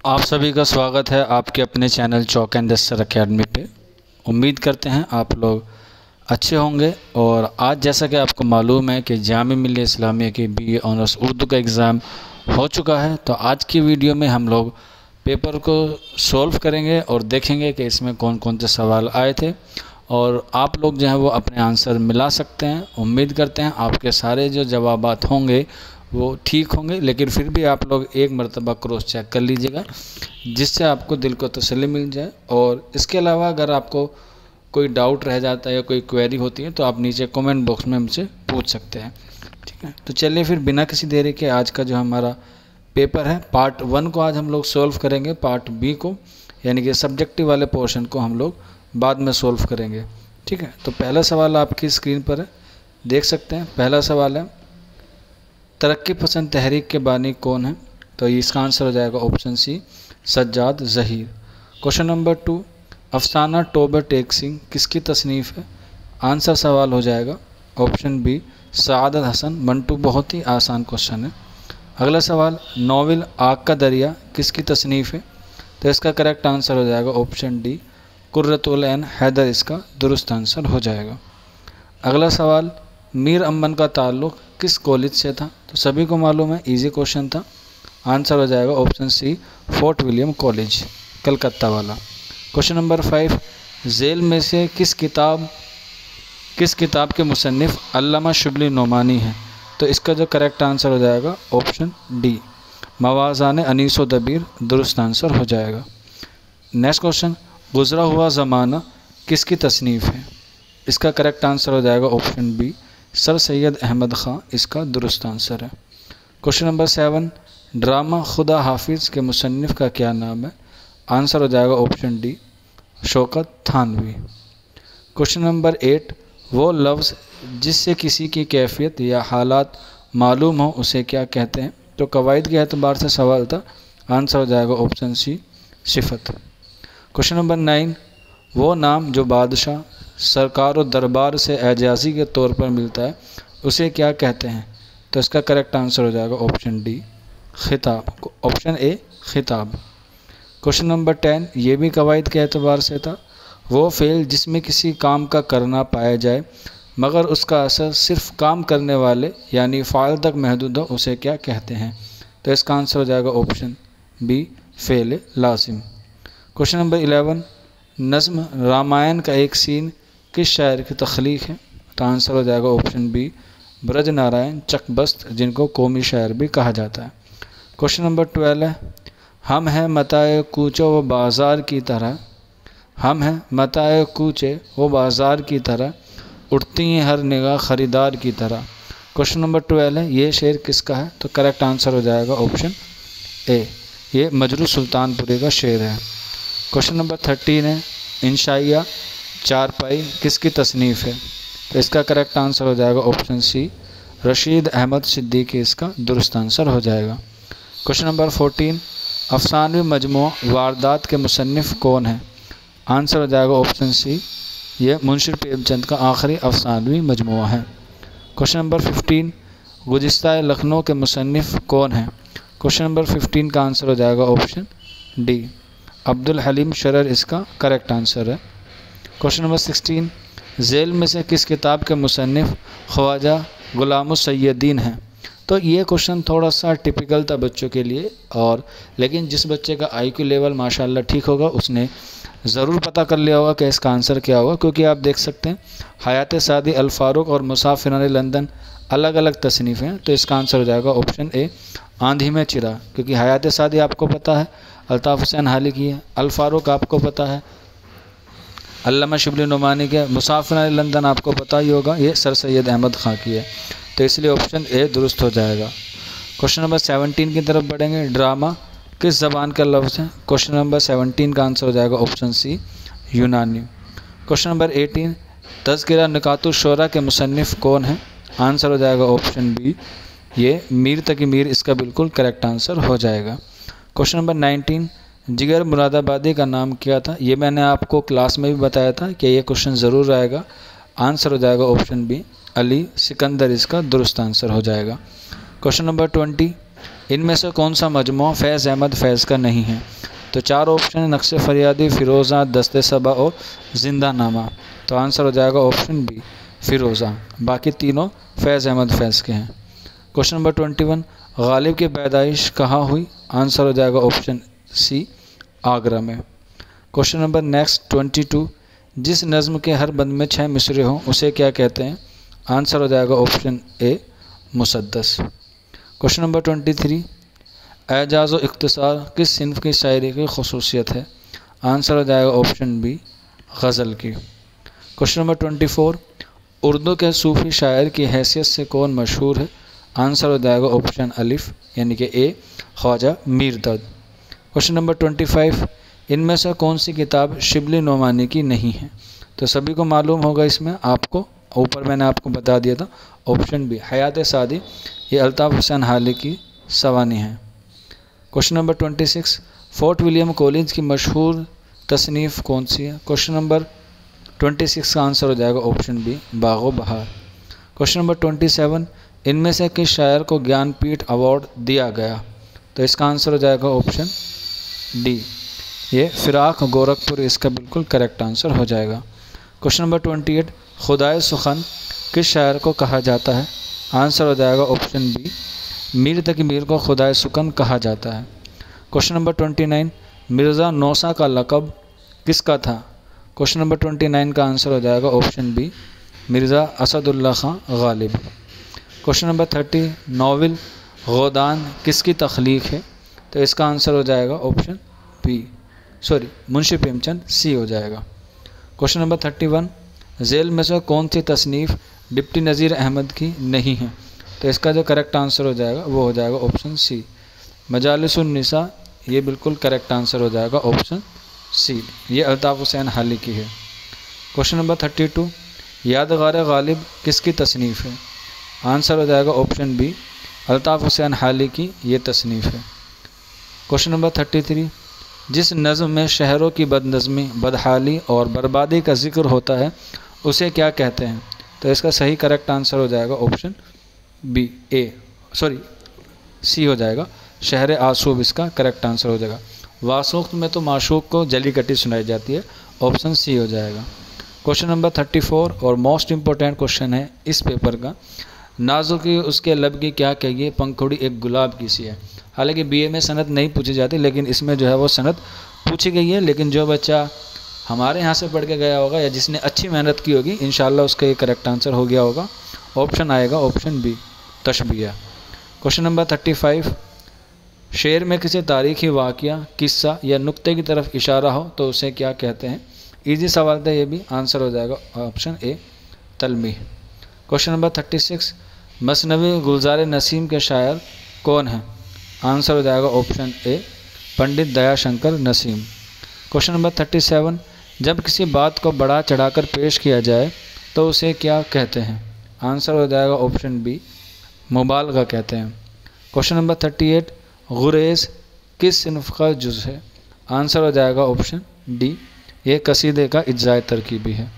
आप सभी का स्वागत है आपके अपने चैनल चौक एंड दस्तर अकेडमी पे। उम्मीद करते हैं आप लोग अच्छे होंगे। और आज जैसा कि आपको मालूम है कि जामिया मिल्लिया इस्लामिया की BA ऑनर्स उर्दू का एग्ज़ाम हो चुका है, तो आज की वीडियो में हम लोग पेपर को सॉल्व करेंगे और देखेंगे कि इसमें कौन कौन से सवाल आए थे और आप लोग जो हैं वो अपने आंसर मिला सकते हैं। उम्मीद करते हैं आपके सारे जो जवाबात होंगे वो ठीक होंगे, लेकिन फिर भी आप लोग एक मरतबा क्रॉस चेक कर लीजिएगा जिससे आपको दिल को तसल्ली मिल जाए। और इसके अलावा अगर आपको कोई डाउट रह जाता है या कोई क्वेरी होती है तो आप नीचे कमेंट बॉक्स में हमसे पूछ सकते हैं, ठीक है। तो चलिए फिर बिना किसी देरी के आज का जो हमारा पेपर है पार्ट 1 को आज हम लोग सॉल्व करेंगे। पार्ट B को यानी कि सब्जेक्टिव वाले पोर्शन को हम लोग बाद में सॉल्व करेंगे, ठीक है। तो पहला सवाल आपकी स्क्रीन पर है, देख सकते हैं। पहला सवाल है तरक्की पसंद तहरीक के बानी कौन है? तो इसका आंसर हो जाएगा option C, Sajjad Zaheer. Question number 2, अफसाना टोबर टेक सिंह किसकी तसनीफ़ है? आंसर सवाल हो जाएगा ऑप्शन बी, सआदत हसन। मंटू बहुत ही आसान क्वेश्चन है। अगला सवाल, नॉवेल आग का दरिया किसकी तसनीफ़ है? तो इसका करेक्ट आंसर हो जाएगा ऑप्शन डी, कुर्रतुल ऐन हैदर इसका दुरुस्त आंसर हो जाएगा। अगला सवाल, मीर अमन का ताल्लुक़ किस कॉलेज से था? तो सभी को मालूम है, इजी क्वेश्चन था। आंसर हो जाएगा option C, Fort William college Calcutta वाला। क्वेश्चन नंबर 5, झेल में से किस किताब के मुसन्निफ़ अल्लामा शुबली नोमानी हैं? तो इसका जो करेक्ट आंसर हो जाएगा ऑप्शन डी, मवाज़ान अनीस व दबीर दुरुस्त आंसर हो जाएगा। नेक्स्ट क्वेश्चन, गुज़रा हुआ ज़माना किसकी तसनीफ़ है? इसका करेक्ट आंसर हो जाएगा option B, sir Syed Ahmad Khan इसका दुरुस्त आंसर है। क्वेश्चन नंबर 7, ड्रामा खुदा हाफिज़ के मुसन्निफ़ का क्या नाम है? आंसर हो जाएगा option D, Shaukat Thanvi. Question number 8, वो लफ्ज़ जिससे किसी की कैफियत या हालात मालूम हो उसे क्या कहते हैं? तो कवायद के एतबार से सवाल था। आंसर हो जाएगा ऑप्शन सी, सिफत। क्वेश्चन नंबर 9, वो नाम जो बादशाह सरकार और दरबार से एजाज़ी के तौर पर मिलता है उसे क्या कहते हैं? तो इसका करेक्ट आंसर हो जाएगा ऑप्शन डी, खिताब। ऑप्शन ए, खिताब। क्वेश्चन नंबर 10, ये भी कवायद के एतबार से था। वो फ़ेल जिसमें किसी काम का करना पाया जाए मगर उसका असर सिर्फ काम करने वाले यानी फ़ाइल तक महदूद हो उसे क्या कहते हैं? तो इसका आंसर हो जाएगा ऑप्शन बी, फ़ेल लाजिम। क्वेश्चन नंबर 11, नज़्म रामायण का एक सीन किस शायर की तख्लीक है? तो आंसर हो जाएगा ऑप्शन बी, ब्रज नारायण चकबस्त जिनको कौमी शायर भी कहा जाता है। क्वेश्चन नंबर 12 है, हम हैं मताए कूचे व बाज़ार की तरह, हम हैं मताए कूचे व बाज़ार की तरह, उठती हैं हर निगाह ख़रीदार की तरह। क्वेश्चन नंबर 12 है, ये शेर किसका है? तो करेक्ट आंसर हो जाएगा ऑप्शन ए, ये मजरू सुल्तानपुरी का शेर है। क्वेश्चन नंबर 13 है, इंशाइया चारपाई किसकी तसनीफ़ है? तो इसका करेक्ट आंसर हो जाएगा ऑप्शन सी, रशीद अहमद सिद्दीकी इसका दुरुस्त आंसर हो जाएगा। क्वेश्चन नंबर 14, अफसानवी मजमू वारदात के मुसन्निफ़ कौन है? आंसर हो जाएगा ऑप्शन सी, ये मुंशी प्रेमचंद का आखिरी अफसानवी मजमू है। क्वेश्चन नंबर 15, गुज़िश्ता लखनऊ के मुसन्निफ़ कौन है? क्वेश्चन नंबर 15 का आंसर हो जाएगा ऑप्शन डी, अब्दुल हलीम शरर इसका करेक्ट आंसर है। क्वेश्चन नंबर 16, झेल में से किस किताब के मुसन्निफ़ ख्वाजा गुलामुस सैयदीन हैं? तो ये क्वेश्चन थोड़ा सा टिपिकल था बच्चों के लिए, और लेकिन जिस बच्चे का IQ लेवल माशाल्लाह ठीक होगा उसने ज़रूर पता कर लिया होगा कि इसका आंसर क्या होगा, क्योंकि आप देख सकते हैं हयात सादी, अल फारूक और मुसाफिरान लंदन अलग अलग तसनीफ़ हैं। तो इसका आंसर हो जाएगा ऑप्शन ए, आंधी में चिरा, क्योंकि हयात सादी आपको पता है अल्ताफ़ हुसैन हाली की है, अल फारूक आपको पता है अल्लामा शुबली नोमानी के, मुसाफिरान लंदन आपको पता ही होगा ये सर सैयद अहमद ख़ान की है। तो इसलिए ऑप्शन ए दुरुस्त हो जाएगा। क्वेश्चन नंबर 17 की तरफ बढ़ेंगे, ड्रामा किस ज़बान का लफ्ज़ है? क्वेश्चन नंबर 17 का आंसर हो जाएगा ऑप्शन सी, यूनानी। क्वेश्चन नंबर 18, तज़किरा निकातुश्शोरा के मुसन्निफ़ कौन है? आंसर हो जाएगा ऑप्शन बी, ये मीर तकी मीर इसका बिल्कुल करेक्ट आंसर हो जाएगा। क्वेश्चन नंबर 19, जिगर मुरादाबादी का नाम क्या था? ये मैंने आपको क्लास में भी बताया था कि ये क्वेश्चन ज़रूर आएगा। आंसर हो जाएगा ऑप्शन बी, अली सिकंदर इसका दुरुस्त आंसर हो जाएगा। क्वेश्चन नंबर 20, इनमें से कौन सा मजमू फैज़ अहमद फैज़ का नहीं है? तो 4 ऑप्शन है, नक्श फरियादी, फ़िरोज़ा, दस्ते सबा और जिंदा नामा। तो आंसर हो जाएगा ऑप्शन बी फ़िरोज़ा। बाकी तीनों फैज़ अहमद फैज़ के हैं। क्वेश्चन नंबर 21, गालिब की पैदाइश कहाँ हुई? आंसर हो जाएगा ऑप्शन सी आगरा में। क्वेश्चन नंबर नेक्स्ट 22, जिस नज़्म के हर बंद में 6 मिसरे हों उसे क्या कहते हैं? आंसर हो जाएगा ऑप्शन ए मुसद्दस। क्वेश्चन नंबर 23, एजाज़ व इख्तिसार किस सिन्फ की शायरी की खसूसियत है? आंसर हो जाएगा ऑप्शन बी गज़ल की। क्वेश्चन नंबर 24, उर्दू के सूफ़ी शायर की हैसियत से कौन मशहूर है? आंसर हो जाएगा ऑप्शन अलिफ यानी कि ए ख्वाजा मीर दर्द। क्वेश्चन नंबर 25, इनमें से कौन सी किताब शिबली नोमानी की नहीं है? तो सभी को मालूम होगा, इसमें आपको ऊपर मैंने आपको बता दिया था ऑप्शन बी हयात सादी, ये अल्ताफ़ हुसैन हाली की सवानी है। Question number 26, fort William college की मशहूर तसनीफ़ कौन सी है? क्वेश्चन नंबर 26 का आंसर हो जाएगा ऑप्शन बी बाग़ो बहार। क्वेश्चन नंबर 27, इनमें से किस शायर को ज्ञानपीठ अवार्ड दिया गया? तो इसका आंसर हो जाएगा ऑप्शन डी, ये फ़िराक गोरखपुर इसका बिल्कुल करेक्ट आंसर हो जाएगा। क्वेश्चन नंबर 28, खुदाए सुखन किस शायर को कहा जाता है? आंसर हो जाएगा ऑप्शन बी मीर तकी मीर को खुदाए सुखन कहा जाता है। क्वेश्चन नंबर 29, मिर्ज़ा नौसा का लक़ब किसका था? क्वेश्चन नंबर 29 का आंसर हो जाएगा ऑप्शन बी मिर्ज़ा असदुल्ला खां गालिब। क्वेश्चन नंबर 30, नावल गोदान किसकी तख्लीक है? तो इसका आंसर हो जाएगा ऑप्शन बी मुंशी प्रेमचंद, सी हो जाएगा। क्वेश्चन नंबर 31, झेल में से कौन सी तसनीफ़ डिप्टी नज़ीर अहमद की नहीं है? तो इसका जो करेक्ट आंसर हो जाएगा वो हो जाएगा ऑप्शन सी मजालिसुन निसा, ये बिल्कुल करेक्ट आंसर हो जाएगा ऑप्शन सी, ये अल्ताफ़ हुसैन हाली की है। क्वेश्चन नंबर 32, यादगार गालिब किसकी तसनीफ़ है? आंसर हो जाएगा ऑप्शन बी अल्ताफ़ हुसैन हाली की ये तसनीफ़ है। क्वेश्चन नंबर 33, जिस नज़्म में शहरों की बदनज़मी, बदहाली और बर्बादी का जिक्र होता है उसे क्या कहते हैं? तो इसका सही करेक्ट आंसर हो जाएगा ऑप्शन बी सी हो जाएगा, शहर आसूब इसका करेक्ट आंसर हो जाएगा। वासूख्त में तो माशूक को जली कटी सुनाई जाती है, ऑप्शन सी हो जाएगा। क्वेश्चन नंबर 34 और मोस्ट इम्पोर्टेंट क्वेश्चन है इस पेपर का, नाजुकी उसके लब की क्या कहिए, पंखुड़ी एक गुलाब की सी है। हालांकि बीए में सनद नहीं पूछी जाती, लेकिन इसमें जो है वो सनद पूछी गई है। लेकिन जो बच्चा हमारे यहाँ से पढ़ के गया होगा या जिसने अच्छी मेहनत की होगी, इंशाल्लाह उसका ये करेक्ट आंसर हो गया होगा। ऑप्शन आएगा ऑप्शन बी तशबिया। क्वेश्चन नंबर 35, शेर में किसी तारीख़ी वाक़या, किस्सा या नुक्ते की तरफ इशारा हो तो उसे क्या कहते हैं? इजी सवाल था ये भी, आंसर हो जाएगा ऑप्शन ए तलमीह। क्वेश्चन नंबर 36, मसनवी गुलजार नसीम के शायर कौन हैं? आंसर हो जाएगा option A Pandit Dayashankar Naseem. Question number 37, जब किसी बात को बढ़ा चढ़ाकर पेश किया जाए तो उसे क्या कहते हैं? आंसर हो जाएगा ऑप्शन बी मुबालगा कहते हैं। क्वेश्चन नंबर 38, गुरेज़ किस सिन्फ का जुज़ है? आंसर हो जाएगा ऑप्शन डी, ये कसीदे का इज्जाए तरकीबी है।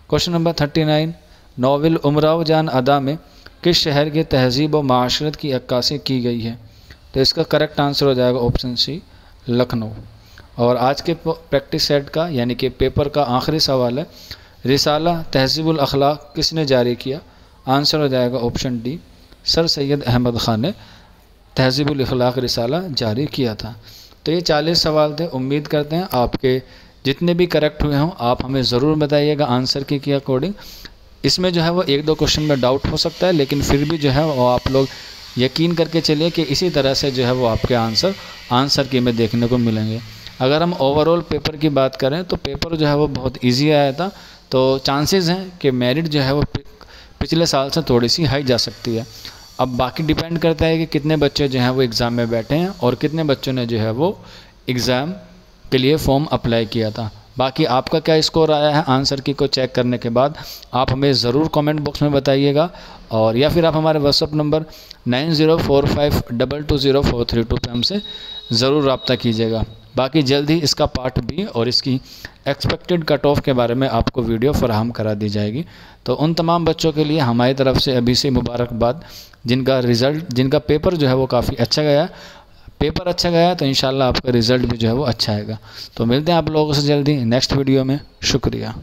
क्वेश्चन नंबर 39, नावल उमराव जान अदा में किस शहर की तहजीब व माशरत की अक्कासी की गई है? तो इसका करेक्ट आंसर हो जाएगा ऑप्शन सी लखनऊ। और आज के प्रैक्टिस सेट का यानी कि पेपर का आखिरी सवाल है, रिसाला तहजीबुल अखलाक किसने जारी किया? आंसर हो जाएगा option D sir Syed Ahmad Khan ने तहजीबुल अखलाक रिसाला जारी किया था। तो ये 40 सवाल थे। उम्मीद करते हैं आपके जितने भी करेक्ट हुए हों आप हमें ज़रूर बताइएगा आंसर के अकॉर्डिंग। इसमें जो है वो 1-2 क्वेश्चन में डाउट हो सकता है, लेकिन फिर भी जो है वो आप लोग यकीन करके चलिए कि इसी तरह से जो है वो आपके आंसर की में देखने को मिलेंगे। अगर हम ओवरऑल पेपर की बात करें तो पेपर जो है वो बहुत इजी आया था, तो चांसेस हैं कि मेरिट जो है वो पिछले साल से थोड़ी सी हाई जा सकती है। अब बाकी डिपेंड करता है कि कितने बच्चे जो हैं वो एग्ज़ाम में बैठे हैं और कितने बच्चों ने जो है वो एग्ज़ाम के लिए फॉर्म अप्लाई किया था। बाकी आपका क्या स्कोर आया है आंसर की को चेक करने के बाद आप हमें ज़रूर कमेंट बॉक्स में बताइएगा, और या फिर आप हमारे व्हाट्सअप नंबर 9045220432 पे हमसे ज़रूर रब्ता कीजिएगा। बाकी जल्द ही इसका पार्ट बी और इसकी एक्सपेक्टेड कट ऑफ के बारे में आपको वीडियो फराहम करा दी जाएगी। तो उन तमाम बच्चों के लिए हमारी तरफ से अभी से मुबारकबाद जिनका पेपर जो है वो काफ़ी अच्छा गया। पेपर अच्छा गया तो इंशाल्लाह आपका रिज़ल्ट भी जो है वो अच्छा आएगा। तो मिलते हैं आप लोगों से जल्दी नेक्स्ट वीडियो में। शुक्रिया।